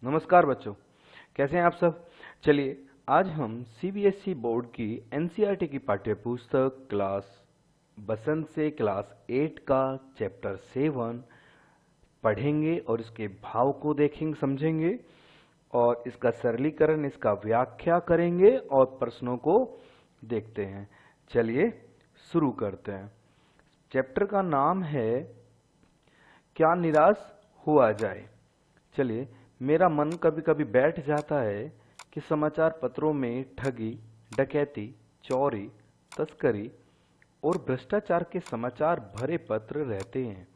नमस्कार बच्चों, कैसे हैं आप सब। चलिए आज हम सीबीएसई बोर्ड की एनसीईआरटी की पाठ्य पुस्तक क्लास बसंत से क्लास 8 का चैप्टर 7 पढ़ेंगे और इसके भाव को देखेंगे, समझेंगे और इसका सरलीकरण, इसका व्याख्या करेंगे और प्रश्नों को देखते हैं। चलिए शुरू करते हैं। चैप्टर का नाम है क्या निराश हुआ जाए। चलिए, मेरा मन कभी कभी बैठ जाता है कि समाचार पत्रों में ठगी, डकैती, चोरी, तस्करी और भ्रष्टाचार के समाचार भरे पत्र रहते हैं।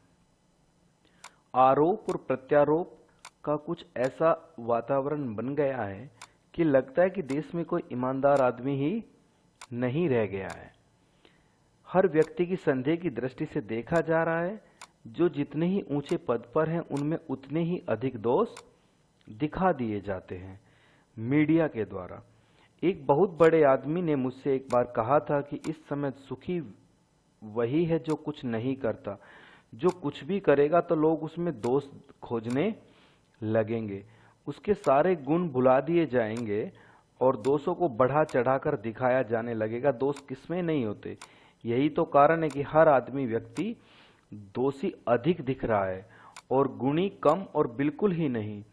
आरोप और प्रत्यारोप का कुछ ऐसा वातावरण बन गया है कि लगता है कि देश में कोई ईमानदार आदमी ही नहीं रह गया है। हर व्यक्ति की संदेह की दृष्टि से देखा जा रहा है। जो जितने ही ऊंचे पद पर हैं उनमें उतने ही अधिक दोष दिखा दिए जाते हैं मीडिया के द्वारा। एक बहुत बड़े आदमी ने मुझसे एक बार कहा था कि इस समय सुखी वही है जो कुछ नहीं करता। जो कुछ भी करेगा तो लोग उसमें दोष खोजने लगेंगे, उसके सारे गुण भुला दिए जाएंगे और दोषों को बढ़ा चढ़ाकर दिखाया जाने लगेगा। दोष किसमें नहीं होते। यही तो कारण है कि हर आदमी व्यक्ति दोषी अधिक दिख रहा है और गुणी कम और बिल्कुल ही नहीं।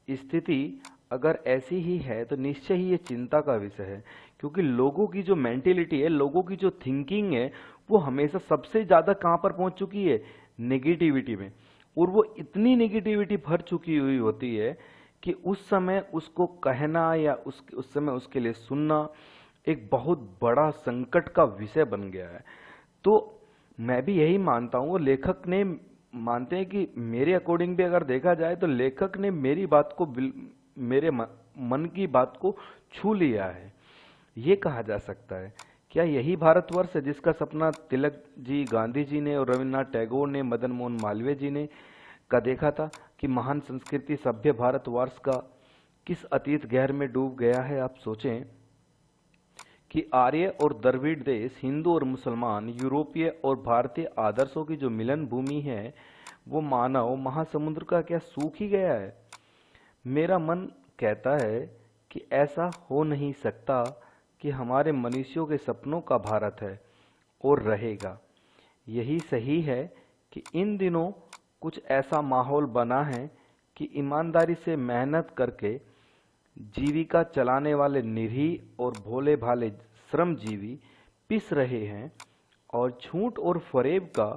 स्थिति अगर ऐसी ही है तो निश्चय ही ये चिंता का विषय है, क्योंकि लोगों की जो मेंटेलिटी है, लोगों की जो थिंकिंग है, वो हमेशा सबसे ज्यादा कहां पर पहुंच चुकी है, नेगेटिविटी में। और वो इतनी नेगेटिविटी भर चुकी हुई होती है कि उस समय उसको कहना या उस समय उसके लिए सुनना एक बहुत बड़ा संकट का विषय बन गया है। तो मैं भी यही मानता हूँ, लेखक ने मानते हैं कि मेरे अकॉर्डिंग भी अगर देखा जाए तो लेखक ने मेरी बात को, मेरे मन की बात को छू लिया है, ये कहा जा सकता है। क्या यही भारतवर्ष है जिसका सपना तिलक जी, गांधी जी ने और रविन्द्रनाथ टैगोर ने, मदन मोहन मालवीय जी ने का देखा था कि महान संस्कृति सभ्य भारतवर्ष का किस अतीत गहर में डूब गया है। आप सोचें कि आर्य और द्रविड़ देश, हिंदू और मुसलमान, यूरोपीय और भारतीय आदर्शों की जो मिलन भूमि है, वो मानव महासमुद्र का क्या सूख ही गया है। मेरा मन कहता है कि ऐसा हो नहीं सकता कि हमारे मनुष्यों के सपनों का भारत है और रहेगा। यही सही है कि इन दिनों कुछ ऐसा माहौल बना है कि ईमानदारी से मेहनत करके जीविका चलाने वाले निरीह और भोले भाले श्रमजीवी पिस रहे हैं और झूठ और फरेब का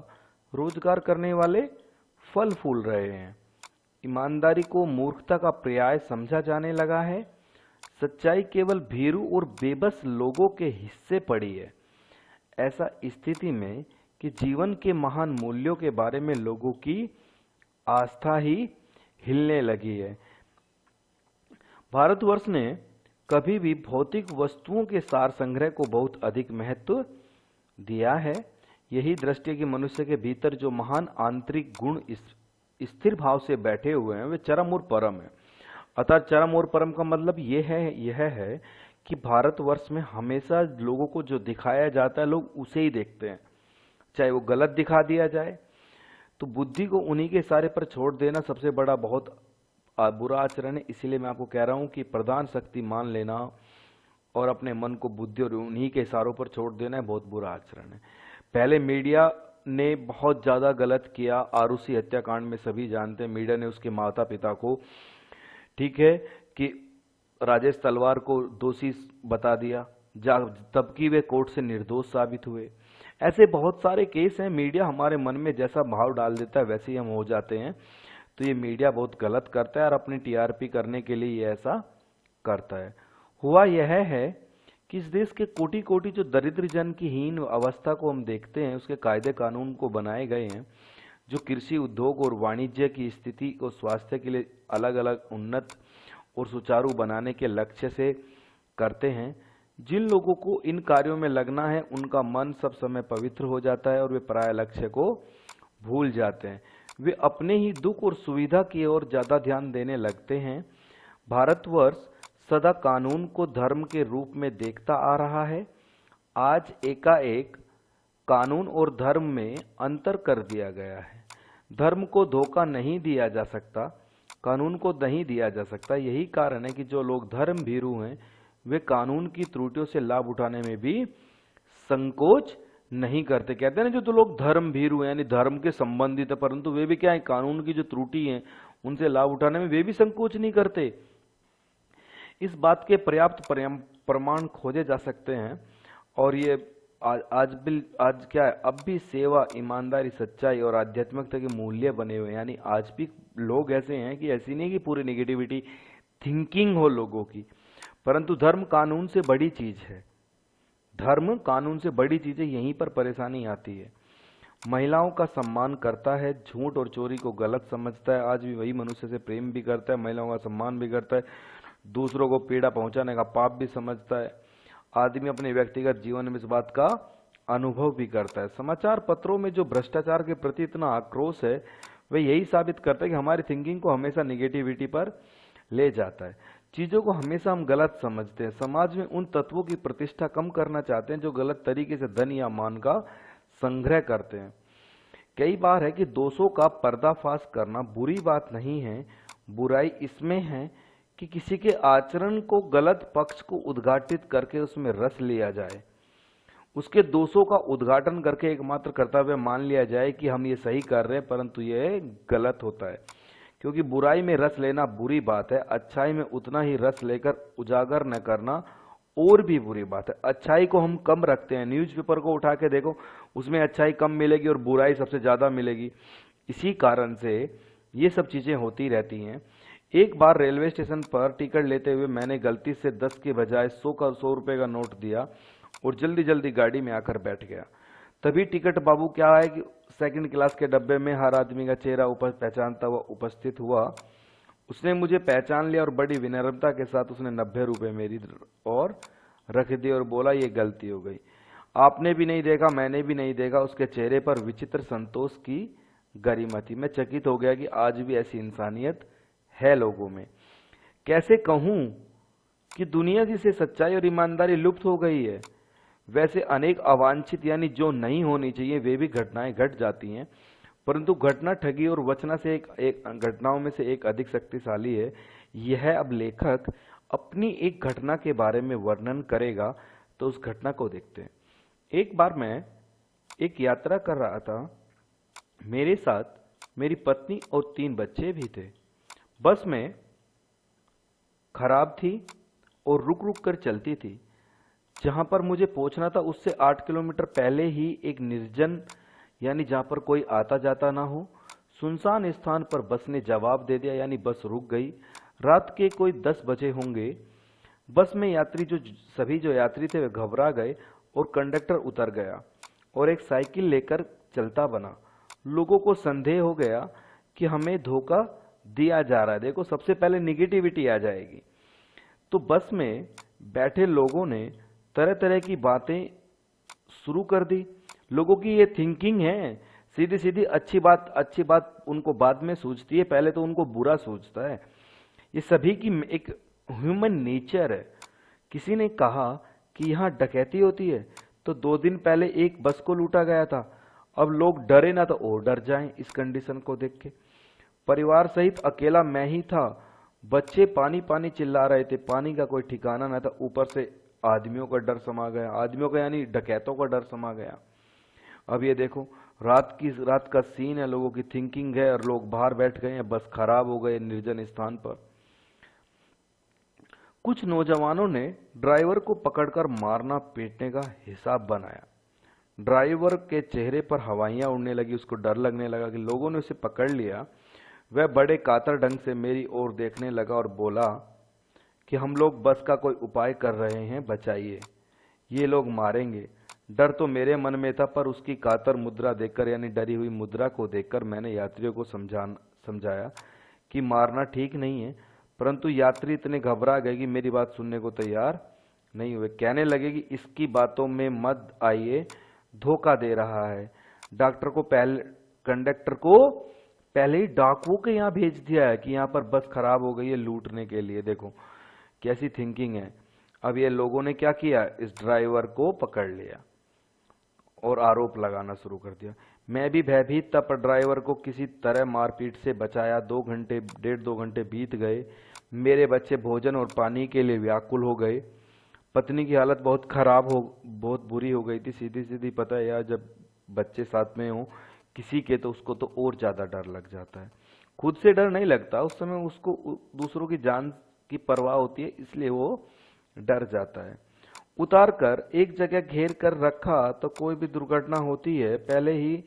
रोजगार करने वाले फल फूल रहे हैं। ईमानदारी को मूर्खता का पर्याय समझा जाने लगा है। सच्चाई केवल भीरू और बेबस लोगों के हिस्से पड़ी है। ऐसा स्थिति में कि जीवन के महान मूल्यों के बारे में लोगों की आस्था ही हिलने लगी है। भारतवर्ष ने कभी भी भौतिक वस्तुओं के सार संग्रह को बहुत अधिक महत्व दिया है। यही दृष्टि कि मनुष्य के भीतर जो महान आंतरिक गुण स्थिर भाव से बैठे हुए हैं, वे चरम और परम है। अतः चरम और परम का मतलब यह है कि भारतवर्ष में हमेशा लोगों को जो दिखाया जाता है, लोग उसे ही देखते हैं, चाहे वो गलत दिखा दिया जाए। तो बुद्धि को उन्हीं के इशारे पर छोड़ देना सबसे बड़ा बहुत बुरा आचरण है। इसीलिए मैं आपको कह रहा हूं कि प्रधान शक्ति मान लेना और अपने मन को बुद्धि और उन्हीं के इशारों पर छोड़ देना है बहुत बुरा आचरण है। पहले मीडिया ने बहुत ज्यादा गलत किया। आरुषि हत्याकांड में सभी जानते हैं, मीडिया ने उसके माता पिता को, ठीक है, कि राजेश तलवार को दोषी बता दिया, तबकि वे कोर्ट से निर्दोष साबित हुए। ऐसे बहुत सारे केस हैं। मीडिया हमारे मन में जैसा भाव डाल देता है वैसे ही हम हो जाते हैं। तो ये मीडिया बहुत गलत करता है और अपनी टीआरपी करने के लिए ये ऐसा करता है। हुआ यह है कि इस देश के कोटि कोटि जो दरिद्र जन की हीन अवस्था को हम देखते हैं, उसके कायदे कानून को बनाए गए हैं जो कृषि, उद्योग और वाणिज्य की स्थिति और स्वास्थ्य के लिए अलग अलग उन्नत और सुचारू बनाने के लक्ष्य से करते हैं। जिन लोगों को इन कार्यों में लगना है, उनका मन सब समय पवित्र हो जाता है और वे पराये लक्ष्य को भूल जाते हैं। वे अपने ही दुख और सुविधा की ओर ज्यादा ध्यान देने लगते हैं। भारतवर्ष सदा कानून को धर्म के रूप में देखता आ रहा है। आज एकाएक कानून और धर्म में अंतर कर दिया गया है। धर्म को धोखा नहीं दिया जा सकता, कानून को नहीं दिया जा सकता। यही कारण है कि जो लोग धर्म भीरू हैं वे कानून की त्रुटियों से लाभ उठाने में भी संकोच नहीं करते। कहते हैं ना, जो लोग धर्म भीरू हैं यानी धर्म के संबंधित है, परंतु वे भी क्या है, कानून की जो त्रुटि है उनसे लाभ उठाने में वे भी संकोच नहीं करते। इस बात के पर्याप्त प्रमाण खोजे जा सकते हैं और ये आज क्या है, अब भी सेवा, ईमानदारी, सच्चाई और आध्यात्मिकता के मूल्य बने हुए हैं। यानी आज भी लोग ऐसे हैं कि ऐसी नहीं कि पूरी नेगेटिविटी थिंकिंग हो लोगों की, परंतु धर्म कानून से बड़ी चीज है। धर्म कानून से बड़ी चीज है, यहीं पर परेशानी आती है। महिलाओं का सम्मान करता है, झूठ और चोरी को गलत समझता है। आज भी वही मनुष्य से प्रेम भी करता है, महिलाओं का सम्मान भी करता है, दूसरों को पीड़ा पहुंचाने का पाप भी समझता है। आदमी अपने व्यक्तिगत जीवन में इस बात का अनुभव भी करता है। समाचार पत्रों में जो भ्रष्टाचार के प्रति इतना आक्रोश है वह यही साबित करता है कि हमारी थिंकिंग को हमेशा निगेटिविटी पर ले जाता है। चीजों को हमेशा हम गलत समझते हैं। समाज में उन तत्वों की प्रतिष्ठा कम करना चाहते हैं जो गलत तरीके से धन या मान का संग्रह करते हैं। कई बार है कि दोषों का पर्दाफाश करना बुरी बात नहीं है, बुराई इसमें है कि किसी के आचरण को, गलत पक्ष को उद्घाटित करके उसमें रस लिया जाए, उसके दोषों का उद्घाटन करके एकमात्र कर्तव्य मान लिया जाए कि हम ये सही कर रहे हैं, परंतु ये गलत होता है। क्योंकि बुराई में रस लेना बुरी बात है, अच्छाई में उतना ही रस लेकर उजागर न करना और भी बुरी बात है। अच्छाई को हम कम रखते हैं, न्यूज़पेपर को उठा के देखो, उसमें अच्छाई कम मिलेगी और बुराई सबसे ज्यादा मिलेगी। इसी कारण से ये सब चीजें होती रहती हैं। एक बार रेलवे स्टेशन पर टिकट लेते हुए मैंने गलती से 10 के बजाय 100 रुपए का नोट दिया और जल्दी जल्दी गाड़ी में आकर बैठ गया। तभी टिकट बाबू क्या है कि सेकंड क्लास के डब्बे में हर आदमी का चेहरा पहचानता हुआ उपस्थित हुआ। उसने मुझे पहचान लिया और बड़ी विनम्रता के साथ उसने 90 रुपए मेरी और रख दिए और बोला, ये गलती हो गई। आपने भी नहीं देखा, मैंने भी नहीं देखा। उसके चेहरे पर विचित्र संतोष की गरिमा थी। मैं चकित हो गया कि आज भी ऐसी इंसानियत है लोगों में। कैसे कहूं कि दुनिया जिसे सच्चाई और ईमानदारी लुप्त हो गई है, वैसे अनेक अवांछित यानी जो नहीं होनी चाहिए वे भी घटनाएं घट जाती हैं। परंतु घटना ठगी और वचना से एक घटनाओं में से एक अधिक शक्तिशाली है। यह अब लेखक अपनी एक घटना के बारे में वर्णन करेगा, तो उस घटना को देखते हैं। एक बार मैं एक यात्रा कर रहा था, मेरे साथ मेरी पत्नी और 3 बच्चे भी थे। बस में खराब थी और रुक रुक कर चलती थी। जहां पर मुझे पहुंचना था उससे 8 किलोमीटर पहले ही एक निर्जन यानी जहां पर कोई आता जाता ना हो, सुनसान स्थान पर बस ने जवाब दे दिया, यानी बस रुक गई। रात के कोई 10 बजे होंगे। बस में सभी जो यात्री थे वे घबरा गए और कंडक्टर उतर गया और एक साइकिल लेकर चलता बना। लोगों को संदेह हो गया कि हमें धोखा दिया जा रहा है। देखो, सबसे पहले निगेटिविटी आ जाएगी। तो बस में बैठे लोगों ने तरह तरह की बातें शुरू कर दी। लोगों की ये थिंकिंग है, सीधी सीधी अच्छी बात उनको बाद में सूझती है, पहले तो उनको बुरा सूझता है। ये सभी की एक ह्यूमन नेचर है। किसी ने कहा कि यहाँ डकैती होती है, तो 2 दिन पहले एक बस को लूटा गया था। अब लोग डरे ना तो और डर जाएं इस कंडीशन को देख के। परिवार सहित अकेला मैं ही था। बच्चे पानी पानी चिल्ला रहे थे, पानी का कोई ठिकाना ना था। ऊपर से आदमियों का डर समा गया, आदमियों का यानी डकैतों का डर समा गया। अब ये देखो, रात का सीन है, लोगों की थिंकिंग है और लोग बाहर बैठ गए हैं, बस खराब हो गए निर्जन स्थान पर। कुछ नौजवानों ने ड्राइवर को पकड़कर मारना पीटने का हिसाब बनाया। ड्राइवर के चेहरे पर हवाइयां उड़ने लगी, उसको डर लगने लगा कि लोगों ने उसे पकड़ लिया। वह बड़े कातर ढंग से मेरी ओर देखने लगा और बोला कि हम लोग बस का कोई उपाय कर रहे हैं, बचाइए, ये लोग मारेंगे। डर तो मेरे मन में था, पर उसकी कातर मुद्रा देखकर यानी डरी हुई मुद्रा को देखकर मैंने यात्रियों को समझाया कि मारना ठीक नहीं है। परंतु यात्री इतने घबरा गए कि मेरी बात सुनने को तैयार नहीं हुए। कहने लगे कि इसकी बातों में मत आइए, धोखा दे रहा है। कंडक्टर को पहले ही डाकुओं के यहाँ भेज दिया है कि यहाँ पर बस खराब हो गई है लूटने के लिए। देखो कैसी थिंकिंग है। अब ये लोगों ने क्या किया, इस ड्राइवर को पकड़ लिया और आरोप लगाना शुरू कर दिया। मैं भी भयभीत था, पर ड्राइवर को किसी तरह मारपीट से बचाया। 2 घंटे, 1.5 घंटे बीत गए। मेरे बच्चे भोजन और पानी के लिए व्याकुल हो गए। पत्नी की हालत बहुत बुरी हो गई थी। सीधी सीधी पता है यार, जब बच्चे साथ में हो किसी के, तो उसको तो और ज्यादा डर लग जाता है। खुद से डर नहीं लगता उस समय, उसको दूसरों की जान की परवाह होती है, इसलिए वो डर जाता है। उतार कर एक जगह घेर कर रखा तो कोई भी दुर्घटना होती है, पहले ही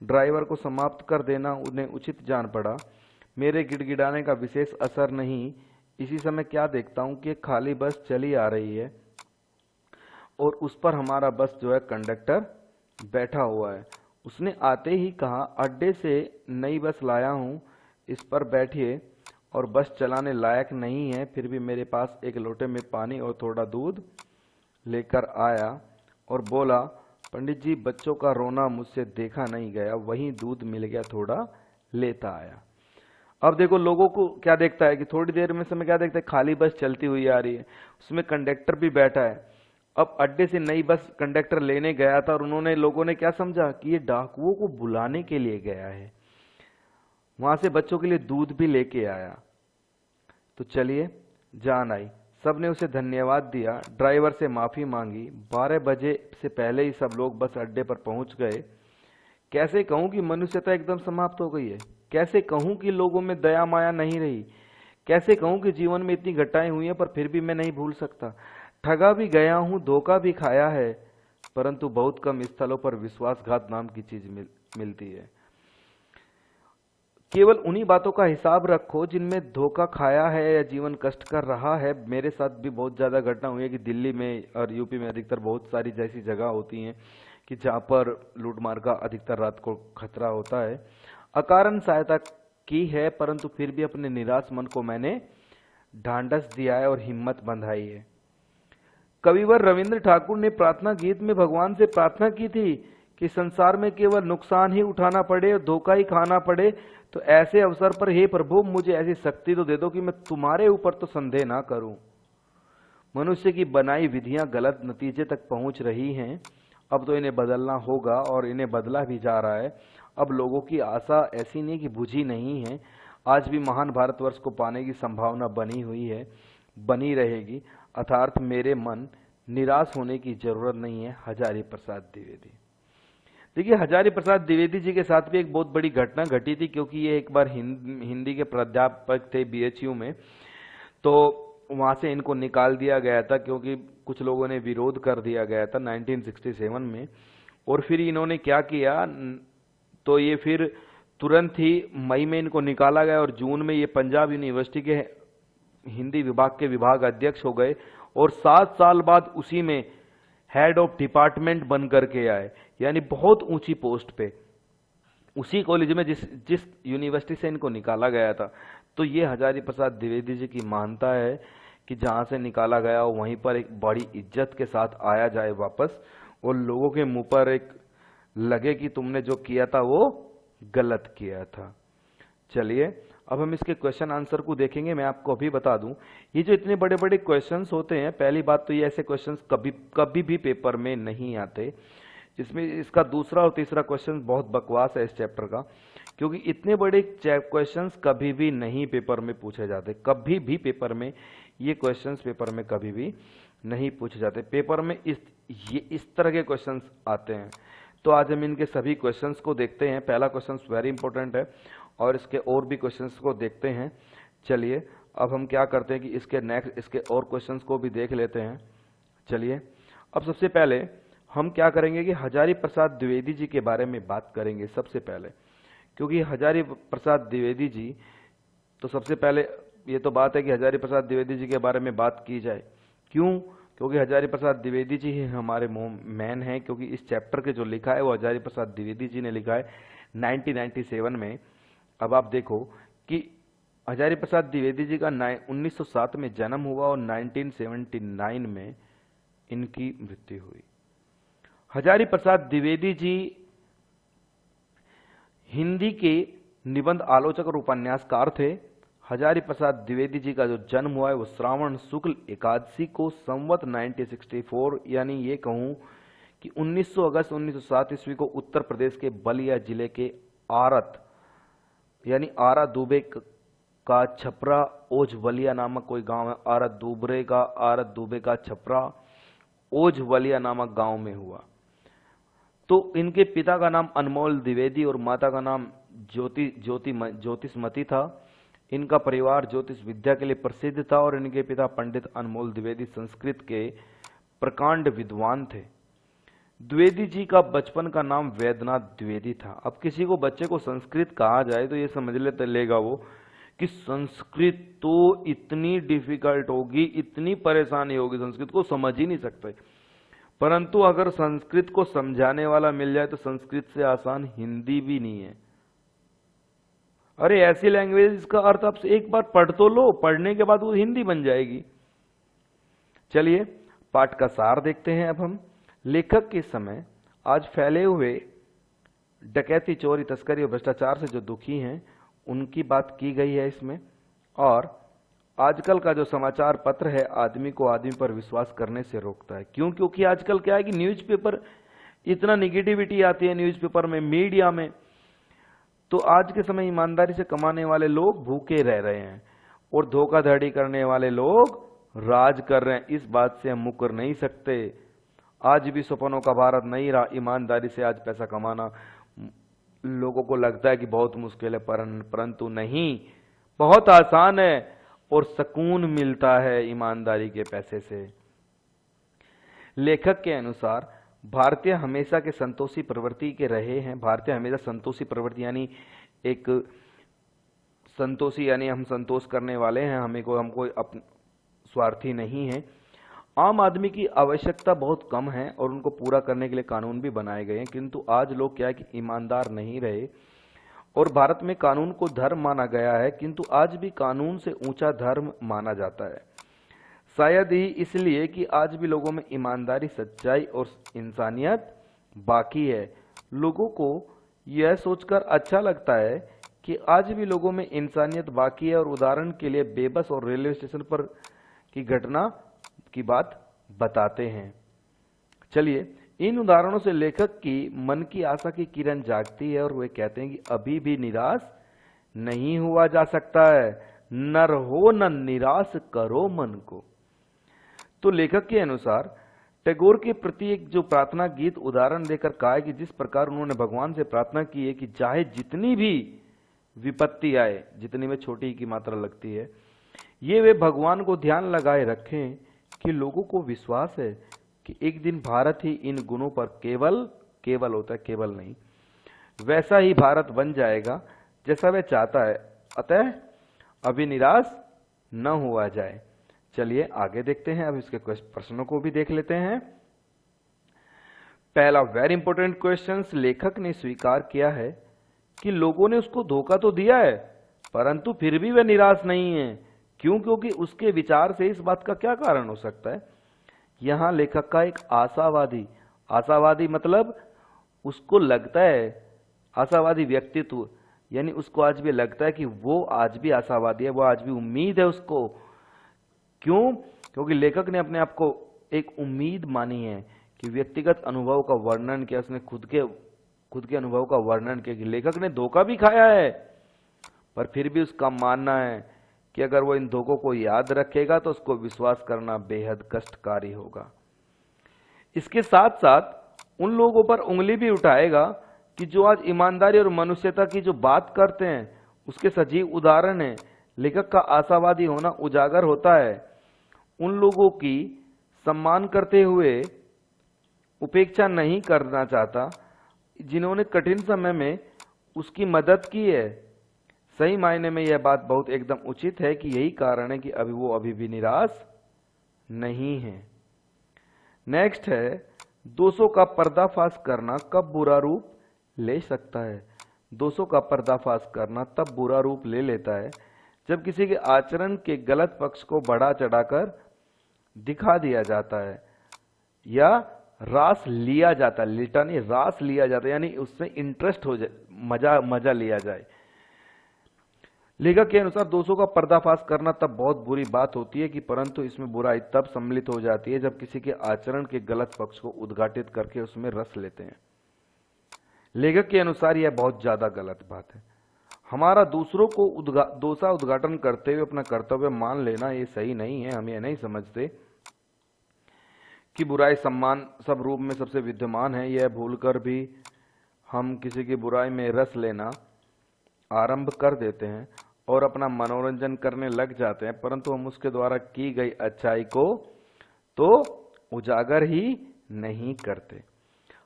ड्राइवर को समाप्त कर देना उन्हें उचित जान पड़ा। मेरे गिड़गिड़ाने का विशेष असर नहीं। इसी समय क्या देखता हूं कि एक खाली बस चली आ रही है और उस पर हमारा बस जो है कंडक्टर बैठा हुआ है। उसने आते ही कहा, अड्डे से नई बस लाया हूं, इस पर बैठिए। और बस चलाने लायक नहीं है, फिर भी मेरे पास एक लोटे में पानी और थोड़ा दूध लेकर आया और बोला, पंडित जी, बच्चों का रोना मुझसे देखा नहीं गया, वहीं दूध मिल गया, थोड़ा लेता आया। अब देखो लोगों को क्या देखता है कि थोड़ी देर में समय क्या देखता है, खाली बस चलती हुई आ रही है, उसमें कंडक्टर भी बैठा है। अब अड्डे से नई बस कंडक्टर लेने गया था और लोगों ने क्या समझा कि ये डाकुओं को बुलाने के लिए गया है। वहां से बच्चों के लिए दूध भी लेके आया। तो चलिए, जान आई। सबने उसे धन्यवाद दिया, ड्राइवर से माफी मांगी। 12 बजे से पहले ही सब लोग बस अड्डे पर पहुंच गए। कैसे कहूं कि मनुष्यता एकदम समाप्त हो गई है? कैसे कहूं कि लोगों में दया माया नहीं रही? कैसे कहूं कि जीवन में इतनी घटनाएं हुई हैं, पर फिर भी मैं नहीं भूल सकता। ठगा भी गया हूं, धोखा भी खाया है, परंतु बहुत कम स्थलों पर विश्वासघात नाम की चीज मिलती है। केवल उन्हीं बातों का हिसाब रखो जिनमें धोखा खाया है या जीवन कष्ट कर रहा है। मेरे साथ भी बहुत ज्यादा घटना हुई है कि दिल्ली में और यूपी में अधिकतर बहुत सारी जैसी जगह होती हैं कि जहां पर लूटमार का अधिकतर रात को खतरा होता है। अकारण सहायता की है, परंतु फिर भी अपने निराश मन को मैंने ढांढस दिया है और हिम्मत बंधाई है। कविवर रविंद्र ठाकुर ने प्रार्थना गीत में भगवान से प्रार्थना की थी कि संसार में केवल नुकसान ही उठाना पड़े और धोखा ही खाना पड़े, तो ऐसे अवसर पर हे प्रभु, मुझे ऐसी शक्ति तो दे दो कि मैं तुम्हारे ऊपर तो संदेह ना करूं। मनुष्य की बनाई विधियां गलत नतीजे तक पहुंच रही हैं। अब तो इन्हें बदलना होगा और इन्हें बदला भी जा रहा है। अब लोगों की आशा ऐसी नहीं कि बुझी नहीं है। आज भी महान भारतवर्ष को पाने की संभावना बनी हुई है, बनी रहेगी। अर्थात मेरे मन निराश होने की जरूरत नहीं है। हजारी प्रसाद द्विवेदी। देखिए, हजारी प्रसाद द्विवेदी जी के साथ भी एक बहुत बड़ी घटना घटी थी, क्योंकि ये एक बार हिंदी के प्राध्यापक थे बीएचयू में। तो वहां से इनको निकाल दिया गया था क्योंकि कुछ लोगों ने विरोध कर दिया गया था 1967 में। और फिर इन्होंने क्या किया, तो ये फिर तुरंत ही मई में इनको निकाला गया और जून में ये पंजाब यूनिवर्सिटी के हिंदी विभाग के विभाग अध्यक्ष हो गए और 7 साल बाद उसी में हेड ऑफ डिपार्टमेंट बन करके आए, यानी बहुत ऊंची पोस्ट पे, उसी कॉलेज में जिस यूनिवर्सिटी से इनको निकाला गया था। तो ये हजारी प्रसाद द्विवेदी जी की मानता है कि जहां से निकाला गया हो वहीं पर एक बड़ी इज्जत के साथ आया जाए वापस, और लोगों के मुंह पर एक लगे कि तुमने जो किया था वो गलत किया था। चलिए, अब हम इसके क्वेश्चन आंसर को देखेंगे। मैं आपको अभी बता दूं, ये जो इतने बड़े बड़े क्वेश्चंस होते हैं, पहली बात तो ये ऐसे क्वेश्चंस कभी भी पेपर में नहीं आते। इसमें इसका दूसरा और तीसरा क्वेश्चन बहुत बकवास है इस चैप्टर का, क्योंकि इतने बड़े क्वेश्चंस कभी भी नहीं पेपर में पूछे जाते। कभी भी पेपर में ये क्वेश्चंस पेपर में कभी भी नहीं पूछे जाते। पेपर में इस तरह के क्वेश्चंस आते हैं। तो आज हम इनके सभी क्वेश्चंस को देखते हैं। पहला क्वेश्चन वेरी इंपॉर्टेंट है और इसके और भी क्वेश्चंस को देखते हैं। चलिए, अब हम क्या करते हैं कि इसके और क्वेश्चंस को भी देख लेते हैं। चलिए, अब सबसे पहले हम क्या करेंगे कि हजारी प्रसाद द्विवेदी जी के बारे में बात करेंगे सबसे पहले, क्योंकि हजारी प्रसाद द्विवेदी जी, तो सबसे पहले ये तो बात है कि हजारी प्रसाद द्विवेदी जी के बारे में बात की जाए। क्यों? क्योंकि हजारी प्रसाद द्विवेदी जी ही हमारे मैन हैं, क्योंकि इस चैप्टर के जो लिखा है वो हजारी प्रसाद द्विवेदी जी ने लिखा है 1997 में। अब आप देखो कि हजारी प्रसाद द्विवेदी जी का 1907 में जन्म हुआ और 1979 में इनकी मृत्यु हुई। हजारी प्रसाद द्विवेदी जी हिंदी के निबंध आलोचक और उपन्यासकार थे। हजारी प्रसाद द्विवेदी जी का जो जन्म हुआ है वो श्रावण शुक्ल एकादशी को संवत 1964, यानी ये कहूं कि 19 अगस्त 1907 ईस्वी को उत्तर प्रदेश के बलिया जिले के आरत यानी आरा दुबे का छपरा ओझवलिया नामक कोई गांव है, आरत दुबे का छपरा ओझवलिया नामक गांव में हुआ। तो इनके पिता का नाम अनमोल द्विवेदी और माता का नाम ज्योतिषमती था। इनका परिवार ज्योतिष विद्या के लिए प्रसिद्ध था और इनके पिता पंडित अनमोल द्विवेदी संस्कृत के प्रकांड विद्वान थे। द्विवेदी जी का बचपन का नाम वैद्यनाथ द्विवेदी था। अब किसी को बच्चे को संस्कृत कहा जाए तो ये समझ लेगा वो कि संस्कृत तो इतनी डिफिकल्ट होगी, इतनी परेशानी होगी, संस्कृत को समझ ही नहीं सकते। परंतु अगर संस्कृत को समझाने वाला मिल जाए तो संस्कृत से आसान हिंदी भी नहीं है। अरे ऐसी लैंग्वेज इसका अर्थ आप एक बार पढ़ तो लो, पढ़ने के बाद वो हिंदी बन जाएगी। चलिए पाठ का सार देखते हैं अब हम। लेखक के समय आज फैले हुए डकैती, चोरी, तस्करी और भ्रष्टाचार से जो दुखी हैं उनकी बात की गई है इसमें। और आजकल का जो समाचार पत्र है आदमी को आदमी पर विश्वास करने से रोकता है। क्यों? क्योंकि आजकल क्या है कि न्यूज़पेपर, इतना निगेटिविटी आती है न्यूज़पेपर में, मीडिया में। तो आज के समय ईमानदारी से कमाने वाले लोग भूखे रह रहे हैं और धोखाधड़ी करने वाले लोग राज कर रहे हैं। इस बात से हम मुकर नहीं सकते। आज भी सपनों का भारत नहीं रहा। ईमानदारी से आज पैसा कमाना लोगों को लगता है कि बहुत मुश्किल है, परंतु नहीं, बहुत आसान है और सुकून मिलता है ईमानदारी के पैसे से। लेखक के अनुसार भारतीय हमेशा के संतोषी प्रवृत्ति के रहे हैं। भारतीय हमेशा संतोषी प्रवृत्ति यानी एक संतोषी यानी हम संतोष करने वाले हैं, हम कोई स्वार्थी नहीं है। आम आदमी की आवश्यकता बहुत कम है और उनको पूरा करने के लिए कानून भी बनाए गए हैं, किंतु आज लोग क्या है कि ईमानदार नहीं रहे। और भारत में कानून को धर्म माना गया है, किंतु आज भी कानून से ऊंचा धर्म माना जाता है। शायद ही इसलिए कि आज भी लोगों में ईमानदारी, सच्चाई और इंसानियत बाकी है। लोगों को यह सोचकर अच्छा लगता है कि आज भी लोगों में इंसानियत बाकी है। और उदाहरण के लिए बेबस और रेलवे स्टेशन पर की घटना की बात बताते हैं। चलिए इन उदाहरणों से लेखक की मन की आशा की किरण जागती है और वे कहते हैं कि अभी भी निराश नहीं हुआ जा सकता है। नर हो न निराश करो मन को। तो लेखक के अनुसार टैगोर के प्रति एक जो प्रार्थना गीत उदाहरण देकर कहा है कि जिस प्रकार उन्होंने भगवान से प्रार्थना की है कि चाहे जितनी भी विपत्ति आए, जितनी में छोटी की मात्रा लगती है, ये वे भगवान को ध्यान लगाए रखें कि लोगों को विश्वास है कि एक दिन भारत ही इन गुणों पर केवल होता है, केवल नहीं, वैसा ही भारत बन जाएगा जैसा वह चाहता है। अतः अभी निराश न हुआ जाए। चलिए आगे देखते हैं। अब इसके प्रश्नों को भी देख लेते हैं। पहला वेरी इंपॉर्टेंट क्वेश्चन, लेखक ने स्वीकार किया है कि लोगों ने उसको धोखा तो दिया है परंतु फिर भी वह निराश नहीं है। क्यों? क्योंकि उसके विचार से इस बात का क्या कारण हो सकता है। यहां लेखक का एक आशावादी मतलब उसको लगता है, आशावादी व्यक्तित्व यानी उसको आज भी लगता है कि वो आज भी आशावादी है, वो आज भी उम्मीद है उसको। क्यों? क्योंकि लेखक ने अपने आप को एक उम्मीद मानी है कि व्यक्तिगत अनुभव का वर्णन किया, उसने खुद के अनुभव का वर्णन किया कि लेखक ने धोखा भी खाया है पर फिर भी उसका मानना है कि अगर वो इन धोखों को याद रखेगा तो उसको विश्वास करना बेहद कष्टकारी होगा। इसके साथ साथ उन लोगों पर उंगली भी उठाएगा कि जो आज ईमानदारी और मनुष्यता की जो बात करते हैं उसके सजीव उदाहरण है। लेखक का आशावादी होना उजागर होता है उन लोगों की सम्मान करते हुए उपेक्षा नहीं करना चाहता जिन्होंने कठिन समय में उसकी मदद की है। सही मायने में यह बात बहुत एकदम उचित है कि यही कारण है कि वो अभी भी निराश नहीं है। नेक्स्ट है, दोषों का पर्दाफाश करना कब बुरा रूप ले सकता है। दोषों का पर्दाफाश करना तब बुरा रूप ले लेता है जब किसी के आचरण के गलत पक्ष को बढ़ा चढ़ाकर दिखा दिया जाता है या रास लिया जाता है। लिटानी रास लिया जाता है यानी उससे इंटरेस्ट हो जाए, मजा लिया जाए। लेखक के अनुसार दोषों का पर्दाफाश करना तब बहुत बुरी बात होती है कि परंतु इसमें बुराई तब सम्मिलित हो जाती है जब किसी के आचरण के गलत पक्ष को उद्घाटित करके उसमें रस लेते हैं। लेखक के अनुसार यह बहुत ज्यादा गलत बात है। हमारा दूसरों को दोषा उद्घाटन करते हुए अपना कर्तव्य मान लेना ये सही नहीं है। हम ये नहीं समझते कि बुराई सम्मान सब रूप में सबसे विद्यमान है। यह भूलकर भी हम किसी की बुराई में रस लेना आरंभ कर देते हैं और अपना मनोरंजन करने लग जाते हैं, परंतु हम उसके द्वारा की गई अच्छाई को तो उजागर ही नहीं करते।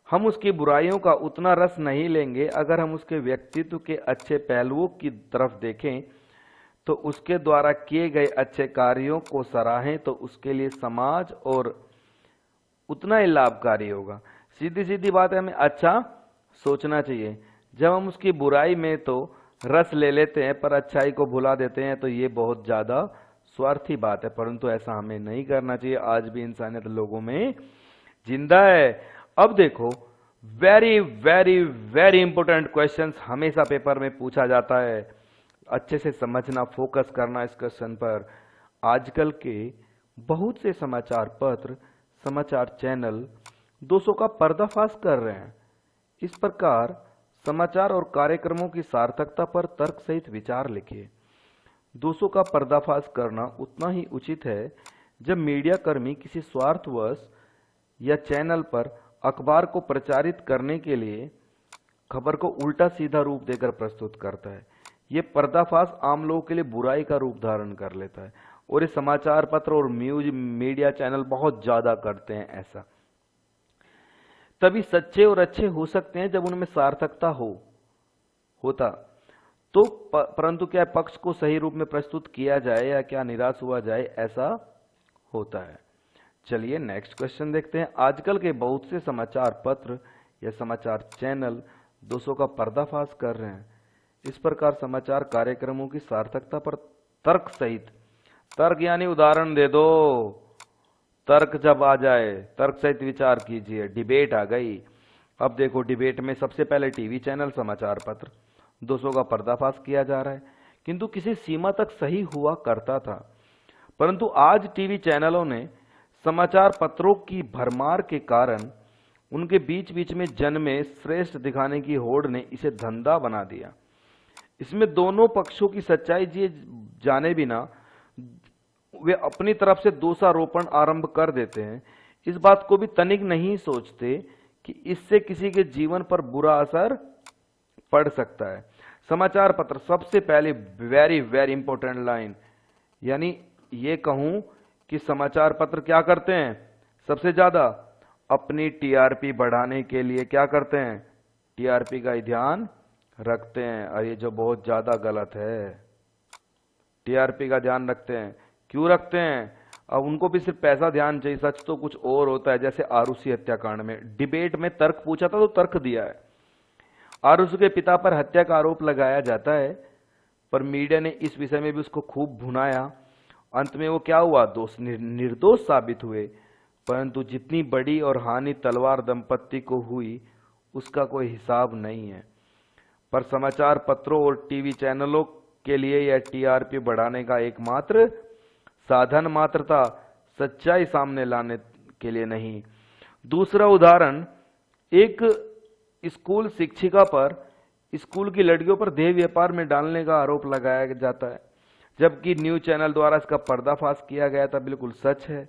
हम उसकी बुराइयों का उतना रस नहीं लेंगे। अगर हम उसके व्यक्तित्व के अच्छे पहलुओं की तरफ देखें तो उसके द्वारा किए गए अच्छे कार्यों को सराहें तो उसके लिए समाज और उतना ही लाभकारी होगा। सीधी सीधी बात है, हमें अच्छा सोचना चाहिए। जब हम उसकी बुराई में तो रस ले लेते हैं पर अच्छाई को भुला देते हैं तो ये बहुत ज्यादा स्वार्थी बात है, परंतु ऐसा हमें नहीं करना चाहिए। आज भी इंसानियत लोगों में जिंदा है। अब देखो, very very very important questions हमेशा पेपर में पूछा जाता है। अच्छे से समझना, फोकस करना इस क्वेश्चन पर। आजकल के बहुत से समाचार पत्र, समाचार चैनल दोषों का पर्दाफाश कर रहे हैं। इस प्रकार समाचार और कार्यक्रमों की सार्थकता पर तर्क सहित विचार लिखिए। दोषों का पर्दाफाश करना उतना ही उचित है जब मीडिया कर्मी किसी स्वार्थवश या चैनल पर अखबार को प्रचारित करने के लिए खबर को उल्टा सीधा रूप देकर प्रस्तुत करता है। ये पर्दाफाश आम लोगों के लिए बुराई का रूप धारण कर लेता है और ये समाचार पत्र और मीडिया चैनल बहुत ज्यादा करते हैं ऐसा। तभी सच्चे और अच्छे हो सकते हैं जब उनमें सार्थकता होता तो, परंतु क्या पक्ष को सही रूप में प्रस्तुत किया जाए या क्या निराश हुआ जाए, ऐसा होता है। चलिए नेक्स्ट क्वेश्चन देखते हैं। आजकल के बहुत से समाचार पत्र या समाचार चैनल दोषों का पर्दाफाश कर रहे हैं। इस प्रकार समाचार कार्यक्रमों की सार्थकता पर तर्क सहित, तर्क यानी उदाहरण दे दो, तर्क जब आ जाए तर्क सहित विचार कीजिए। डिबेट आ गई। अब देखो, डिबेट में सबसे पहले टीवी चैनल, समाचार पत्र दोषों का पर्दाफाश किया जा रहा है, किंतु किसी सीमा तक सही हुआ करता था, परंतु आज टीवी चैनलों ने समाचार पत्रों की भरमार के कारण उनके बीच बीच में जन में श्रेष्ठ दिखाने की होड़ ने इसे धंधा बना दिया। इसमें दोनों पक्षों की सच्चाई जाने बिना वे अपनी तरफ से दोषारोपण आरंभ कर देते हैं। इस बात को भी तनिक नहीं सोचते कि इससे किसी के जीवन पर बुरा असर पड़ सकता है। समाचार पत्र सबसे पहले वेरी वेरी इंपॉर्टेंट लाइन, यानी ये कहूं कि समाचार पत्र क्या करते हैं, सबसे ज्यादा अपनी टीआरपी बढ़ाने के लिए क्या करते हैं, टीआरपी का ही ध्यान रखते हैं। और ये जो बहुत ज्यादा गलत है, टीआरपी का ध्यान रखते हैं। क्यों रखते हैं? अब उनको भी सिर्फ पैसा ध्यान चाहिए, सच तो कुछ और होता है। जैसे आरुषि हत्याकांड में डिबेट में तर्क पूछा था तो तर्क दिया है। आरुषि के पिता पर हत्या का आरोप लगाया जाता है, पर मीडिया ने इस विषय में भी उसको खूब भुनाया। अंत में वो क्या हुआ, निर्दोष साबित हुए। परंतु जितनी बड़ी और हानि तलवार दंपत्ति को हुई उसका कोई हिसाब नहीं है। पर समाचार पत्रों और टीवी चैनलों के लिए यह टीआरपी बढ़ाने का एकमात्र साधन मात्र था, सच्चाई सामने लाने के लिए नहीं। दूसरा उदाहरण, एक स्कूल शिक्षिका पर स्कूल की लड़कियों पर देह व्यापार में डालने का आरोप लगाया जाता है, जबकि न्यूज चैनल द्वारा इसका पर्दाफाश किया गया था। बिल्कुल सच है।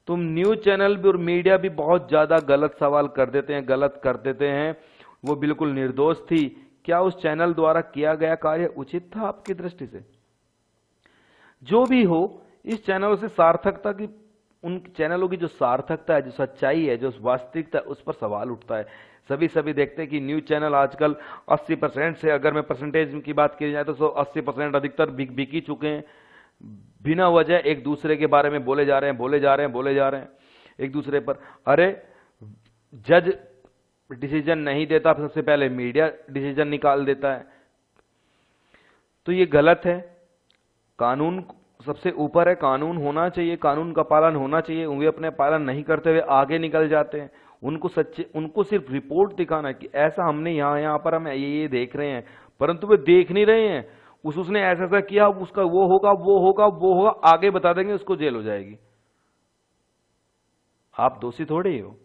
तुम न्यूज चैनल भी और मीडिया भी बहुत ज्यादा गलत सवाल कर देते हैं, गलत कर देते हैं। वो बिल्कुल निर्दोष थी। क्या उस चैनल द्वारा किया गया कार्य उचित था आपकी दृष्टि से? जो भी हो, इस चैनलों से सार्थकता की, उन चैनलों की जो सार्थकता है, जो सच्चाई है, जो वास्तविकता है, उस पर सवाल उठता है। सभी देखते हैं कि न्यूज चैनल आजकल 80% से, अगर मैं परसेंटेज की बात की जाए तो 80% अधिकतर बिक ही चुके हैं। बिना वजह एक दूसरे के बारे में बोले जा रहे हैं एक दूसरे पर। अरे जज डिसीजन नहीं देता, सबसे पहले मीडिया डिसीजन निकाल देता है, तो ये गलत है। कानून सबसे ऊपर है, कानून होना चाहिए, कानून का पालन होना चाहिए। वे अपने पालन नहीं करते हुए आगे निकल जाते हैं। उनको सिर्फ रिपोर्ट दिखाना है कि ऐसा हमने यहाँ पर हम ये देख रहे हैं, परंतु वे देख नहीं रहे हैं। उसने ऐसा ऐसा किया, उसका वो होगा वो होगा वो होगा, आगे बता देंगे, उसको जेल हो जाएगी। आप दोषी थोड़े ही हो,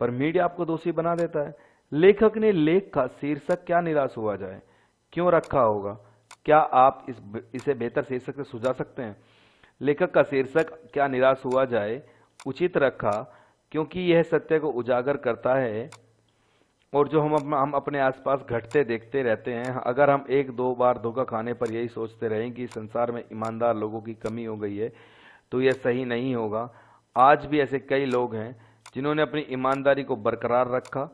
पर मीडिया आपको दोषी बना देता है। लेखक ने लेख का शीर्षक क्या निराश हुआ जाए क्यों रखा होगा? क्या आप इसे बेहतर शीर्षक से सुझा सकते हैं? लेखक का शीर्षक क्या निराश हुआ जाए उचित रखा क्योंकि यह सत्य को उजागर करता है और जो हम अपने आसपास घटते देखते रहते हैं। अगर हम एक दो बार धोखा खाने पर यही सोचते रहें कि संसार में ईमानदार लोगों की कमी हो गई है तो यह सही नहीं होगा। आज भी ऐसे कई लोग हैं जिन्होंने अपनी ईमानदारी को बरकरार रखा।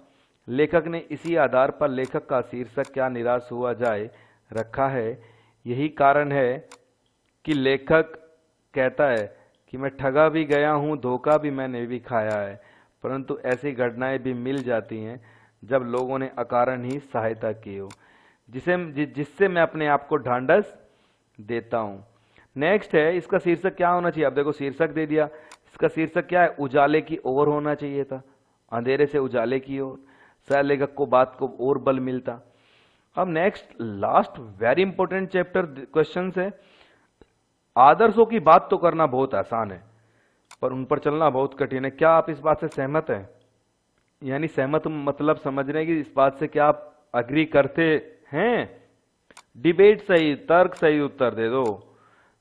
लेखक ने इसी आधार पर लेखक का शीर्षक क्या निराश हुआ जाए रखा है। यही कारण है कि लेखक कहता है कि मैं ठगा भी गया हूं, धोखा भी मैंने भी खाया है, परंतु ऐसी घटनाएं भी मिल जाती हैं जब लोगों ने अकारण ही सहायता की हो, जिससे मैं अपने आप को ढांढस देता हूं। नेक्स्ट है, इसका शीर्षक क्या होना चाहिए? अब देखो शीर्षक दे दिया, इसका शीर्षक क्या है? उजाले की ओर होना चाहिए था, अंधेरे से उजाले की ओर। शायद लेखक को बात को और बल मिलता। अब next last very important chapter question है। आदर्शों की बात तो करना बहुत आसान है पर उन पर चलना बहुत कठिन है। क्या आप इस बात से सहमत हैं? यानी सहमत मतलब समझ रहे हैं कि इस बात से क्या आप अग्री करते हैं? डिबेट सही, तर्क सही उत्तर दे दो।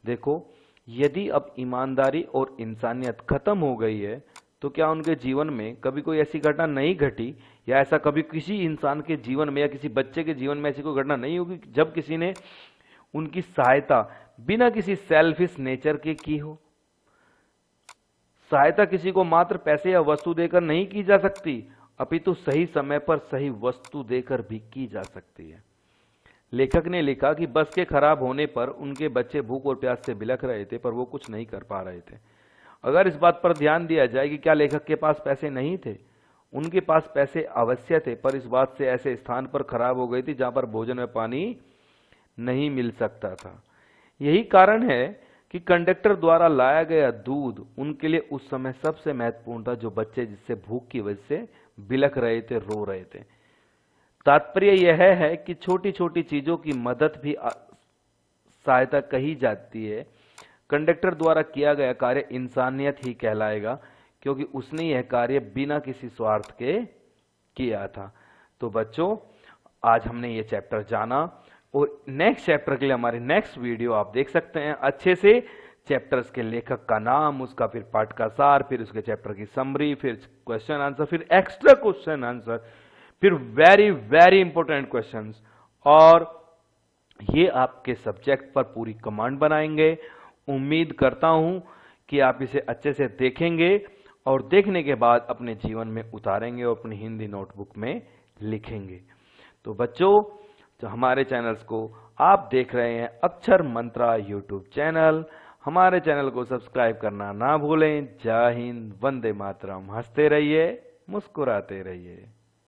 देखो, यदि अब ईमानदारी और इंसानियत खत्म हो गई है तो क्या उनके जीवन में कभी कोई ऐसी घटना नहीं घटी, या ऐसा कभी किसी इंसान के जीवन में या किसी बच्चे के जीवन में ऐसी कोई घटना नहीं होगी जब किसी ने उनकी सहायता बिना किसी सेल्फिश नेचर के की हो? सहायता किसी को मात्र पैसे या वस्तु देकर नहीं की जा सकती, अपितु सही समय पर सही वस्तु देकर भी की जा सकती है। लेखक ने लिखा कि बस के खराब होने पर उनके बच्चे भूख और प्यास से बिलख रहे थे पर वो कुछ नहीं कर पा रहे थे। अगर इस बात पर ध्यान दिया जाए कि क्या लेखक के पास पैसे नहीं थे? उनके पास पैसे अवश्य थे, पर इस बात से ऐसे स्थान पर खराब हो गई थी जहां पर भोजन में पानी नहीं मिल सकता था। यही कारण है कि कंडक्टर द्वारा लाया गया दूध उनके लिए उस समय सबसे महत्वपूर्ण था, जो बच्चे जिससे भूख की वजह से बिलख रहे थे, रो रहे थे। तात्पर्य यह है कि छोटी छोटी चीजों की मदद भी सहायता कही जाती है। कंडक्टर द्वारा किया गया कार्य इंसानियत ही कहलाएगा क्योंकि उसने यह कार्य बिना किसी स्वार्थ के किया था। तो बच्चों, आज हमने ये चैप्टर जाना और नेक्स्ट चैप्टर के लिए हमारी नेक्स्ट वीडियो आप देख सकते हैं अच्छे से। चैप्टर्स के लेखक का नाम, उसका फिर पाठ का सार, फिर उसके चैप्टर की समरी, फिर क्वेश्चन आंसर, फिर एक्स्ट्रा क्वेश्चन आंसर, फिर वेरी वेरी इंपॉर्टेंट क्वेश्चंस, और ये आपके सब्जेक्ट पर पूरी कमांड बनाएंगे। उम्मीद करता हूं कि आप इसे अच्छे से देखेंगे और देखने के बाद अपने जीवन में उतारेंगे और अपनी हिंदी नोटबुक में लिखेंगे। तो बच्चों, जो हमारे चैनल्स को आप देख रहे हैं, अक्षर मंत्रा यूट्यूब चैनल, हमारे चैनल को सब्सक्राइब करना ना भूलें। जय हिंद, वंदे मातरम। हंसते रहिए, मुस्कुराते रहिए।